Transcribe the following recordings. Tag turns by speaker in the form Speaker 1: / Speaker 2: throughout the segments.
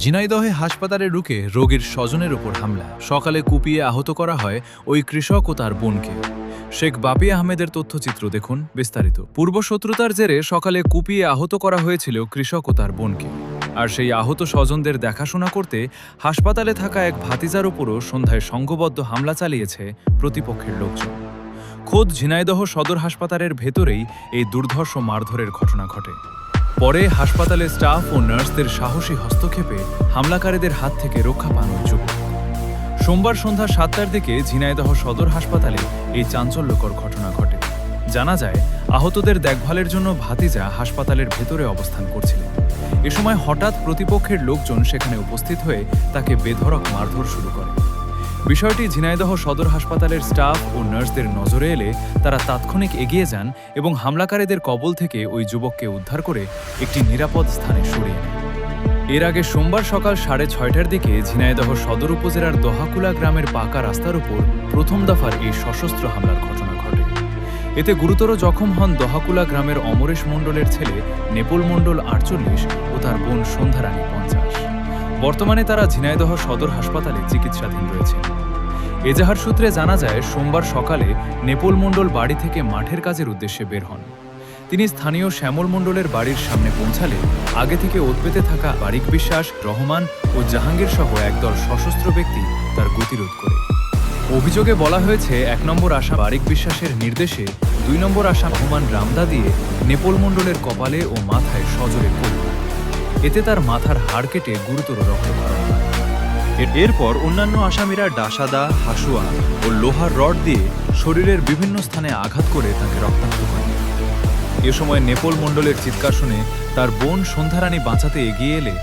Speaker 1: ঝিনাইদহে হাসপাতালে ঢুকে রোগীর স্বজনের উপর হামলা। সকালে কুপিয়ে আহত করা হয় ওই কৃষক ও তার বোনকে। শেখ বাপি আহমেদের তথ্যচিত্র দেখুন বিস্তারিত। পূর্বশত্রুতার জেরে সকালে কুপিয়ে আহত করা হয়েছিল কৃষক ও তার বোনকে। আর সেই আহত স্বজনদের দেখাশোনা করতে হাসপাতালে থাকা এক ভাতিজার উপরও সন্ধ্যায় সংঘবদ্ধ হামলা চালিয়েছে প্রতিপক্ষের লোকজন। খোদ ঝিনাইদহ সদর হাসপাতালের ভেতরেই এই দুর্ধর্ষ মারধরের ঘটনা ঘটে। পরে হাসপাতালে স্টাফ ও নার্সদের সাহসী হস্তক্ষেপে হামলাকারীদের হাত থেকে রক্ষা পান ওই যুবক। সোমবার সন্ধ্যা ৭টার দিকে ঝিনাইদহ সদর হাসপাতালে এই চাঞ্চল্যকর ঘটনা ঘটে। জানা যায়, আহতদের দেখভালের জন্য ভাতিজা হাসপাতালের ভেতরে অবস্থান করছিলেন। এ সময় হঠাৎ প্রতিপক্ষের লোকজন সেখানে উপস্থিত হয়ে তাকে বেধড়ক মারধর শুরু করে। বিষয়টি ঝিনাইদহ সদর হাসপাতালের স্টাফ ও নার্সদের নজরে এলে তারা তাৎক্ষণিক এগিয়ে যান এবং হামলাকারীদের কবল থেকে ওই যুবককে উদ্ধার করে একটি নিরাপদ স্থানে সরিয়ে নেয়। এর আগে সোমবার সকাল 6:30টার দিকে ঝিনাইদহ সদর উপজেলার দহাকুলা গ্রামের পাকা রাস্তার উপর প্রথম দফার এই সশস্ত্র হামলার ঘটনা ঘটে। এতে গুরুতর জখম হন দহাকুলা গ্রামের অমরেশ মণ্ডলের ছেলে নেপোল মণ্ডল ৪৮ ও তার বোন সন্ধ্যারানী ৫০। বর্তমানে তারা ঝিনাইদহ সদর হাসপাতালে চিকিৎসাধীন রয়েছেন। এজাহার সূত্রে জানা যায়, সোমবার সকালে নেপোল মণ্ডল বাড়ি থেকে মাঠের কাজের উদ্দেশ্যে বের হন। তিনি স্থানীয় শ্যামল মণ্ডলের বাড়ির সামনে পৌঁছালে আগে থেকে ওত পেতে থাকা বারিক বিশ্বাস, রহমান ও জাহাঙ্গীর সহ একদল সশস্ত্র ব্যক্তি তার গতিরোধ করে। অভিযোগে বলা হয়েছে, ১ নম্বর আসামি বারিক বিশ্বাসের নির্দেশে ২ নম্বর আসামি রহমান রামদা দিয়ে নেপোল মণ্ডলের কপালে ও মাথায় সজোরে করল। এতে তার মাথার হাড় কেটে গুরুতর রক্তক্ষরণ হয়। এরপর অন্যান্য আসামিরা ডাসাদা, হাসুয়া ও লোহার রড দিয়ে শরীরের বিভিন্ন স্থানে আঘাত করে তাকে রক্তাক্ত করে। এ সময় নেপোল মণ্ডলের চিৎকার শুনে তার বোন সন্ধ্যারানী বাঁচাতে এগিয়ে এলে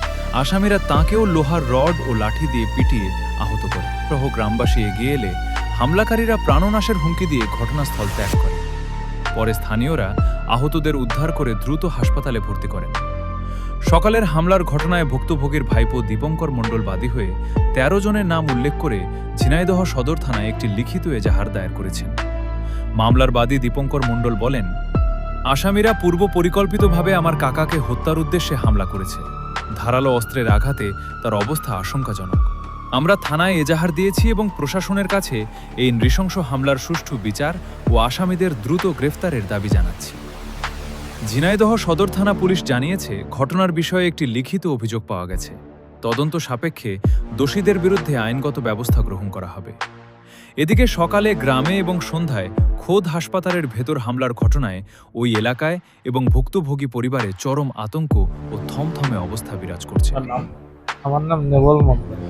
Speaker 1: আসামিরা তাঁকেও লোহার রড ও লাঠি দিয়ে পিটিয়ে আহত করে। সহ গ্রামবাসী এগিয়ে এলে হামলাকারীরা প্রাণনাশের হুমকি দিয়ে ঘটনাস্থল ত্যাগ করে। পরে স্থানীয়রা আহতদের উদ্ধার করে দ্রুত হাসপাতালে ভর্তি করেন। সকালের হামলার ঘটনায় ভুক্তভোগীর ভাইপো দীপঙ্কর মণ্ডল বাদী হয়ে ১৩ জনের নাম উল্লেখ করে ঝিনাইদহ সদর থানায় একটি লিখিত এজাহার দায়ের করেছেন। মামলার বাদী দীপঙ্কর মণ্ডল বলেন, আসামিরা পূর্ব পরিকল্পিতভাবে আমার কাকাকে হত্যার উদ্দেশ্যে হামলা করেছে। ধারালো অস্ত্রের আঘাতে তার অবস্থা আশঙ্কাজনক। আমরা থানায় এজাহার দিয়েছি এবং প্রশাসনের কাছে এই নৃশংস হামলার সুষ্ঠু বিচার ও আসামিদের দ্রুত গ্রেফতারের দাবি জানাচ্ছি। ঝিনাইদহ সদর থানা পুলিশ জানিয়েছে, ঘটনার বিষয়ে একটি লিখিত অভিযোগ পাওয়া গেছে। তদন্ত সাপেক্ষে দোষীদের বিরুদ্ধে আইনগত ব্যবস্থা গ্রহণ করা হবে। এদিকে সকালে গ্রামে এবং সন্ধ্যায় খোদ হাসপাতালের ভেতর হামলার ঘটনায় ওই এলাকায় এবং ভুক্তভোগী পরিবারে চরম আতঙ্ক ও থমথমে অবস্থা বিরাজ করছে।
Speaker 2: আমার নাম নেপোল মণ্ডল,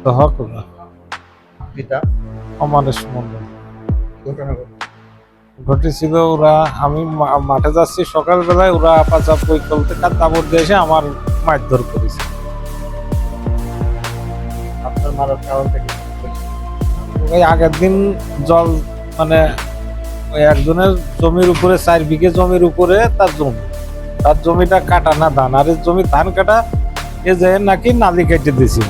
Speaker 2: দহাকুলা,
Speaker 3: পিতা
Speaker 2: অমরেশ মণ্ডল।
Speaker 3: ঘটনা
Speaker 2: ঘটেছিল, আমি মাঠে যাচ্ছি সকালবেলায়, ওরা আপাচাপ বৈকল থেকে তাবর দিয়ে এসে আমার মারধর করেছে।
Speaker 3: আপনার মারার কারণ থেকে
Speaker 2: ওই আগের দিন জল ওই একজনের জমির উপরে ৪ বিঘে জমির উপরে তার জমিটা কাটা না ধানের জমি, ধান কাটা এ যে নাকি নালি কেটে দিয়েছিল।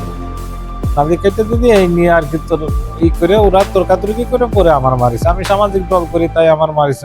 Speaker 2: নালি কেটে দিদি এই নিয়ে আর কি তোর ই করে ওরা তর্কাতর্কি করে পরে আমার মারিছে। আমি সামাজিক দল করি, তাই আমার মারিছে।